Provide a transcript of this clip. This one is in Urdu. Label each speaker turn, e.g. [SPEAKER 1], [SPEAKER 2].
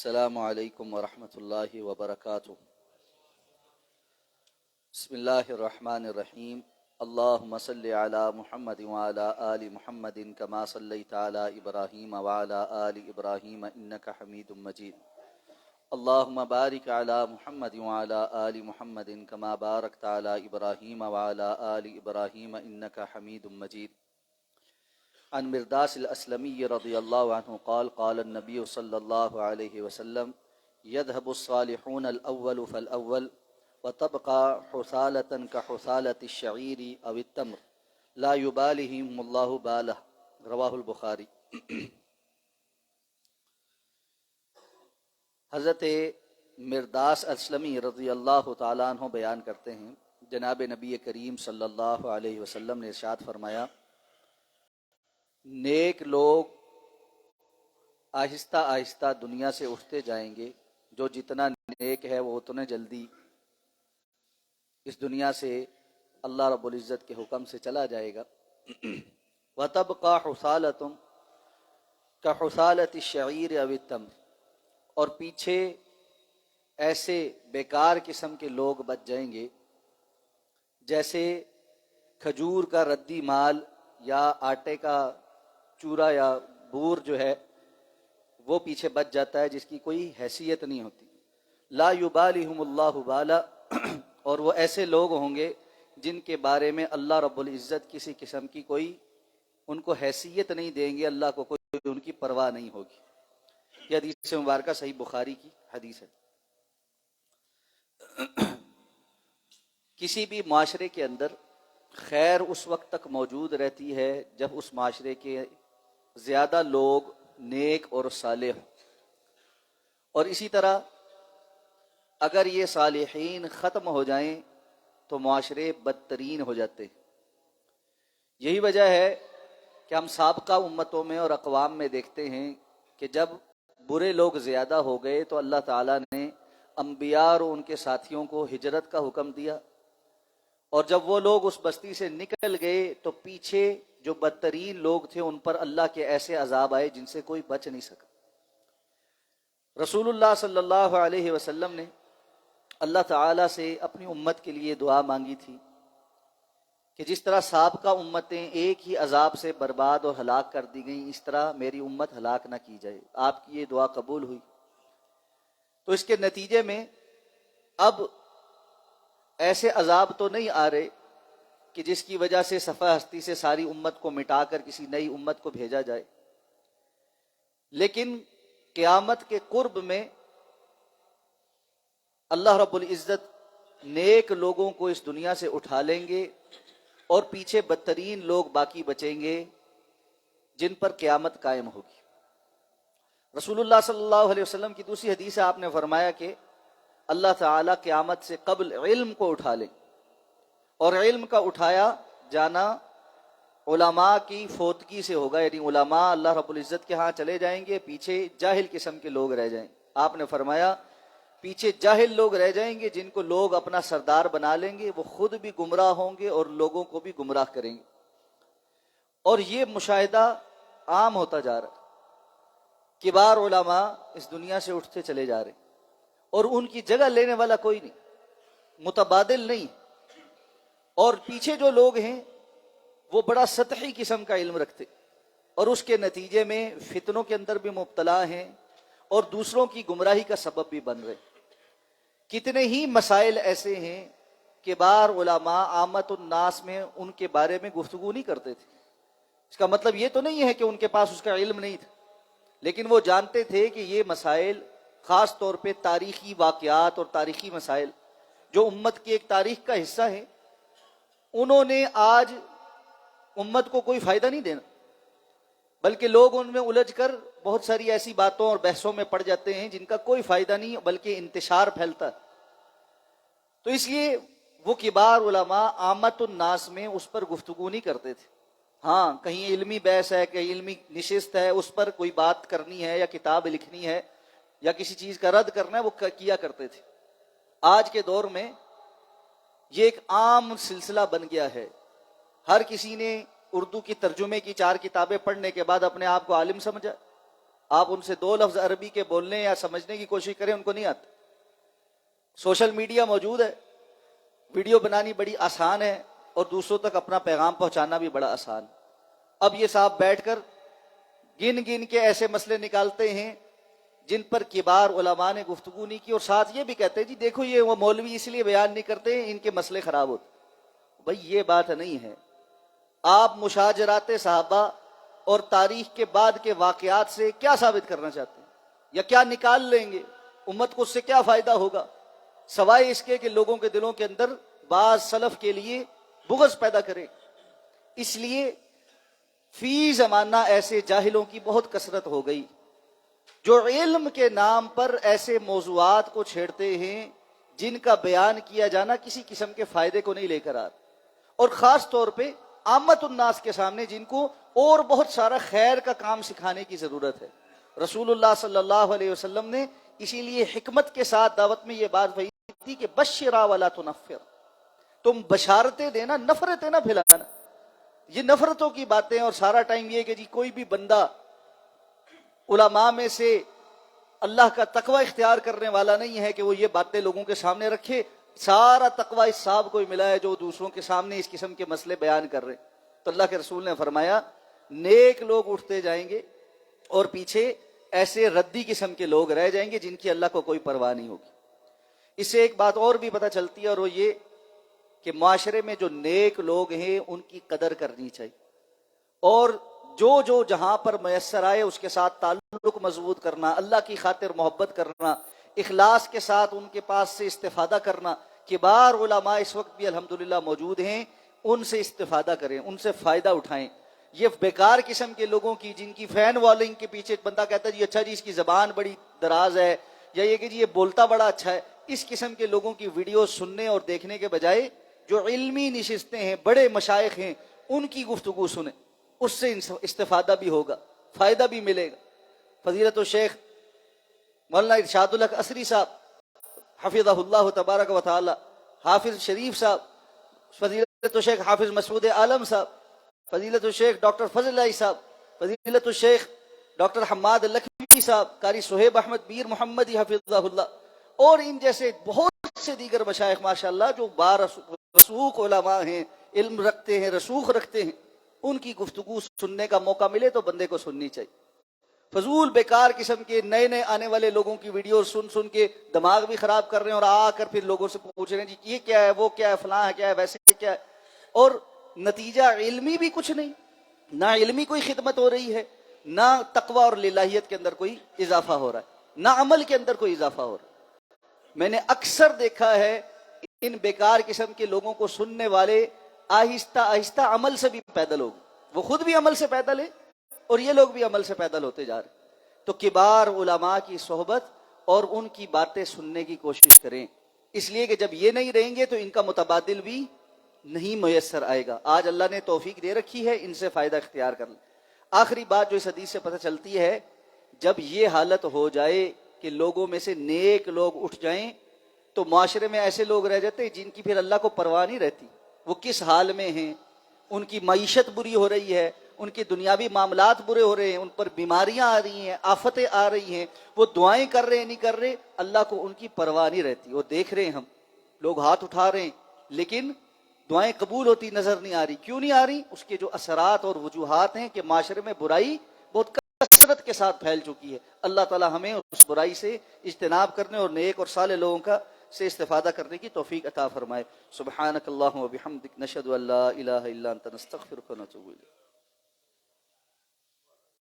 [SPEAKER 1] السلام علیکم ورحمۃ اللہ وبرکاتہ۔ بسم اللہ الرحمن الرحیم۔ اللہم صلی علی محمد وعلی آل محمد کما صلیت علی ابراہیم وعلی آل ابراہیم انک حمید مجید۔ اللہم بارک علی محمد وعلی آل محمد کما بارکت علی ابراہیم وعلی آل ابراہیم انک حمید مجید۔ عن مرداس الاسلمی رضی اللہ عنہ قال قال النبی صلی اللہ علیہ وسلم يذهب الصالحون الاول فالاول وتبقى حثالة كحثالة الشعير او التمر لا يبالهم الله باله، رواہ البخاری۔ حضرت مرداس اسلمی رضی اللہ تعالیٰ عنہ بیان کرتے ہیں، جناب نبی کریم صلی اللہ علیہ وسلم نے ارشاد فرمایا، نیک لوگ آہستہ آہستہ دنیا سے اٹھتے جائیں گے، جو جتنا نیک ہے وہ اتنے جلدی اس دنیا سے اللہ رب العزت کے حکم سے چلا جائے گا۔ وَتَبْقَى حُثَالَةٌ كَحُثَالَةِ الشَّعِيرِ أَوِ التَّمْرِ، اور پیچھے ایسے بیکار قسم کے لوگ بچ جائیں گے جیسے کھجور کا ردی مال یا آٹے کا چورا یا بور جو ہے وہ پیچھے بچ جاتا ہے، جس کی کوئی حیثیت نہیں ہوتی۔ لا یبالہم اللہ بالا، اور وہ ایسے لوگ ہوں گے جن کے بارے میں اللہ رب العزت کسی قسم کی کوئی ان کو حیثیت نہیں دیں گے، اللہ کو کوئی ان کی پرواہ نہیں ہوگی۔ یہ حدیث مبارکہ صحیح بخاری کی حدیث ہے۔ کسی بھی معاشرے کے اندر خیر اس وقت تک موجود رہتی ہے جب اس معاشرے کے زیادہ لوگ نیک اور صالح ہوں، اور اسی طرح اگر یہ صالحین ختم ہو جائیں تو معاشرے بدترین ہو جاتے ہیں۔ یہی وجہ ہے کہ ہم سابقہ امتوں میں اور اقوام میں دیکھتے ہیں کہ جب برے لوگ زیادہ ہو گئے تو اللہ تعالیٰ نے انبیاء اور ان کے ساتھیوں کو ہجرت کا حکم دیا، اور جب وہ لوگ اس بستی سے نکل گئے تو پیچھے جو بدترین لوگ تھے ان پر اللہ کے ایسے عذاب آئے جن سے کوئی بچ نہیں سکا۔ رسول اللہ صلی اللہ علیہ وسلم نے اللہ تعالیٰ سے اپنی امت کے لیے دعا مانگی تھی کہ جس طرح سابقہ امتیں ایک ہی عذاب سے برباد اور ہلاک کر دی گئیں، اس طرح میری امت ہلاک نہ کی جائے۔ آپ کی یہ دعا قبول ہوئی، تو اس کے نتیجے میں اب ایسے عذاب تو نہیں آ رہے کہ جس کی وجہ سے صفحہ ہستی سے ساری امت کو مٹا کر کسی نئی امت کو بھیجا جائے، لیکن قیامت کے قرب میں اللہ رب العزت نیک لوگوں کو اس دنیا سے اٹھا لیں گے اور پیچھے بدترین لوگ باقی بچیں گے جن پر قیامت قائم ہوگی۔ رسول اللہ صلی اللہ علیہ وسلم کی دوسری حدیث ہے، آپ نے فرمایا کہ اللہ تعالیٰ قیامت سے قبل علم کو اٹھا لیں، اور علم کا اٹھایا جانا علماء کی فوتگی سے ہوگا، یعنی علماء اللہ رب العزت کے ہاں چلے جائیں گے، پیچھے جاہل قسم کے لوگ رہ جائیں۔ آپ نے فرمایا پیچھے جاہل لوگ رہ جائیں گے جن کو لوگ اپنا سردار بنا لیں گے، وہ خود بھی گمراہ ہوں گے اور لوگوں کو بھی گمراہ کریں گے، اور یہ مشاہدہ عام ہوتا جا رہا ہے۔ کبار علماء اس دنیا سے اٹھتے چلے جا رہے ہیں اور ان کی جگہ لینے والا کوئی نہیں، متبادل نہیں، اور پیچھے جو لوگ ہیں وہ بڑا سطحی قسم کا علم رکھتے اور اس کے نتیجے میں فتنوں کے اندر بھی مبتلا ہیں اور دوسروں کی گمراہی کا سبب بھی بن رہے۔ کتنے ہی مسائل ایسے ہیں کہ بار علماء عامت الناس میں ان کے بارے میں گفتگو نہیں کرتے تھے۔ اس کا مطلب یہ تو نہیں ہے کہ ان کے پاس اس کا علم نہیں تھا، لیکن وہ جانتے تھے کہ یہ مسائل، خاص طور پہ تاریخی واقعات اور تاریخی مسائل جو امت کی ایک تاریخ کا حصہ ہیں، انہوں نے آج امت کو کوئی فائدہ نہیں دینا، بلکہ لوگ ان میں الجھ کر بہت ساری ایسی باتوں اور بحثوں میں پڑ جاتے ہیں جن کا کوئی فائدہ نہیں بلکہ انتشار پھیلتا ہے۔ تو اس لیے وہ کبار علماء عامت الناس میں اس پر گفتگو نہیں کرتے تھے۔ ہاں، کہیں علمی بحث ہے، کہیں علمی نشست ہے، اس پر کوئی بات کرنی ہے یا کتاب لکھنی ہے یا کسی چیز کا رد کرنا ہے، وہ کیا کرتے تھے۔ آج کے دور میں یہ ایک عام سلسلہ بن گیا ہے، ہر کسی نے اردو کی ترجمے کی 4 کتابیں پڑھنے کے بعد اپنے آپ کو عالم سمجھا، آپ ان سے 2 لفظ عربی کے بولنے یا سمجھنے کی کوشش کریں، ان کو نہیں آتے۔ سوشل میڈیا موجود ہے، ویڈیو بنانی بڑی آسان ہے اور دوسروں تک اپنا پیغام پہنچانا بھی بڑا آسان۔ اب یہ صاحب بیٹھ کر گن گن کے ایسے مسئلے نکالتے ہیں جن پر کبار علماء نے گفتگو نہیں کی، اور ساتھ یہ بھی کہتے ہیں جی دیکھو یہ وہ مولوی اس لیے بیان نہیں کرتے ان کے مسئلے خراب ہوتے۔ بھائی یہ بات نہیں ہے۔ آپ مشاجرات صحابہ اور تاریخ کے بعد کے واقعات سے کیا ثابت کرنا چاہتے ہیں، یا کیا نکال لیں گے؟ امت کو اس سے کیا فائدہ ہوگا سوائے اس کے کہ لوگوں کے دلوں کے اندر بعض سلف کے لیے بغض پیدا کرے۔ اس لیے فی زمانہ ایسے جاہلوں کی بہت کثرت ہو گئی جو علم کے نام پر ایسے موضوعات کو چھیڑتے ہیں جن کا بیان کیا جانا کسی قسم کے فائدے کو نہیں لے کر آتا، اور خاص طور پہ عامت الناس کے سامنے جن کو اور بہت سارا خیر کا کام سکھانے کی ضرورت ہے۔ رسول اللہ صلی اللہ علیہ وسلم نے اسی لیے حکمت کے ساتھ دعوت میں یہ بات وہی تھی کہ بشرا ولا تنفر، تم بشارتیں دینا، نفرتیں نہ پھیلانا۔ یہ نفرتوں کی باتیں، اور سارا ٹائم یہ کہ جی کوئی بھی بندہ علماء میں سے اللہ کا تقوی اختیار کرنے والا نہیں ہے کہ وہ یہ باتیں لوگوں کے سامنے رکھے۔ سارا تقوی اس صاحب کو ہی ملا ہے جو دوسروں کے سامنے اس قسم کے مسئلے بیان کر رہے۔ تو اللہ کے رسول نے فرمایا نیک لوگ اٹھتے جائیں گے اور پیچھے ایسے ردی قسم کے لوگ رہ جائیں گے جن کی اللہ کو کوئی پرواہ نہیں ہوگی۔ اس سے ایک بات اور بھی پتہ چلتی ہے، اور وہ یہ کہ معاشرے میں جو نیک لوگ ہیں ان کی قدر کرنی چاہیے، اور جو جو جہاں پر میسر آئے اس کے ساتھ تعلق مضبوط کرنا، اللہ کی خاطر محبت کرنا، اخلاص کے ساتھ ان کے پاس سے استفادہ کرنا۔ کبار علماء اس وقت بھی الحمدللہ موجود ہیں، ان سے استفادہ کریں، ان سے فائدہ اٹھائیں۔ یہ بیکار قسم کے لوگوں کی جن کی فین والنگ کے پیچھے بندہ کہتا ہے جی اچھا جی اس کی زبان بڑی دراز ہے، یا یہ کہ جی یہ بولتا بڑا اچھا ہے، اس قسم کے لوگوں کی ویڈیو سننے اور دیکھنے کے بجائے جو علمی نشستیں ہیں، بڑے مشائخ ہیں، ان کی گفتگو سنیں، اس سے استفادہ بھی ہوگا، فائدہ بھی ملے گا۔ فضیلت الشیخ مولانا ارشاد الحق عصری صاحب حفظہ اللہ تبارک و تعالی، حافظ شریف صاحب، فضیلت الشیخ حافظ مسعود عالم صاحب، فضیلت الشیخ ڈاکٹر فضل اللہ صاحب، فضیلت الشیخ ڈاکٹر حماد لکھوی صاحب، قاری صہیب احمد میر محمدی حفظہ اللہ، اور ان جیسے بہت سے دیگر مشائخ ماشاءاللہ جو رسوخ علماء ہیں، علم رکھتے ہیں، رسوخ رکھتے ہیں، ان کی گفتگو سننے کا موقع ملے تو بندے کو سننی چاہیے۔ فضول بیکار قسم کے نئے نئے آنے والے لوگوں کی ویڈیو سن سن کے دماغ بھی خراب کر رہے ہیں، اور آ کر پھر لوگوں سے پوچھ رہے ہیں جی یہ کیا ہے، وہ کیا ہے، فلاں ہے کیا ہے، ویسے کیا ہے، اور نتیجہ علمی بھی کچھ نہیں، نہ علمی کوئی خدمت ہو رہی ہے، نہ تقوی اور للہیت کے اندر کوئی اضافہ ہو رہا ہے، نہ عمل کے اندر کوئی اضافہ ہو رہا ہے۔ میں نے اکثر دیکھا ہے ان بیکار قسم کے لوگوں کو سننے والے آہستہ آہستہ عمل سے بھی پیدل ہو گئے، وہ خود بھی عمل سے پیدل ہے اور یہ لوگ بھی عمل سے پیدل ہوتے جا رہے ہیں۔ تو کبار علماء کی صحبت اور ان کی باتیں سننے کی کوشش کریں، اس لیے کہ جب یہ نہیں رہیں گے تو ان کا متبادل بھی نہیں میسر آئے گا۔ آج اللہ نے توفیق دے رکھی ہے، ان سے فائدہ اختیار کر لیں۔ آخری بات جو اس حدیث سے پتہ چلتی ہے، جب یہ حالت ہو جائے کہ لوگوں میں سے نیک لوگ اٹھ جائیں تو معاشرے میں ایسے لوگ رہ جاتے ہیں جن کی پھر اللہ کو پرواہ نہیں رہتی، وہ کس حال میں ہیں، ان کی معیشت بری ہو رہی ہے، ان کے دنیاوی معاملات برے ہو رہے ہیں، ان پر بیماریاں آ رہی ہیں، آفتیں آ رہی ہیں، وہ دعائیں کر رہے ہیں نہیں کر رہے، اللہ کو ان کی پرواہ نہیں رہتی۔ وہ دیکھ رہے ہیں، ہم لوگ ہاتھ اٹھا رہے ہیں لیکن دعائیں قبول ہوتی نظر نہیں آ رہی۔ کیوں نہیں آ رہی؟ اس کے جو اثرات اور وجوہات ہیں کہ معاشرے میں برائی بہت کثرت کے ساتھ پھیل چکی ہے۔ اللہ تعالی ہمیں اس برائی سے اجتناب کرنے اور نیک اور صالح لوگوں کا سے استفادہ کرنے کی توفیق عطا فرمائے۔ سبحانک اللہم و بحمدک، نشہد ان لا الہ الا انت، نستغفرک و نتوب الیک۔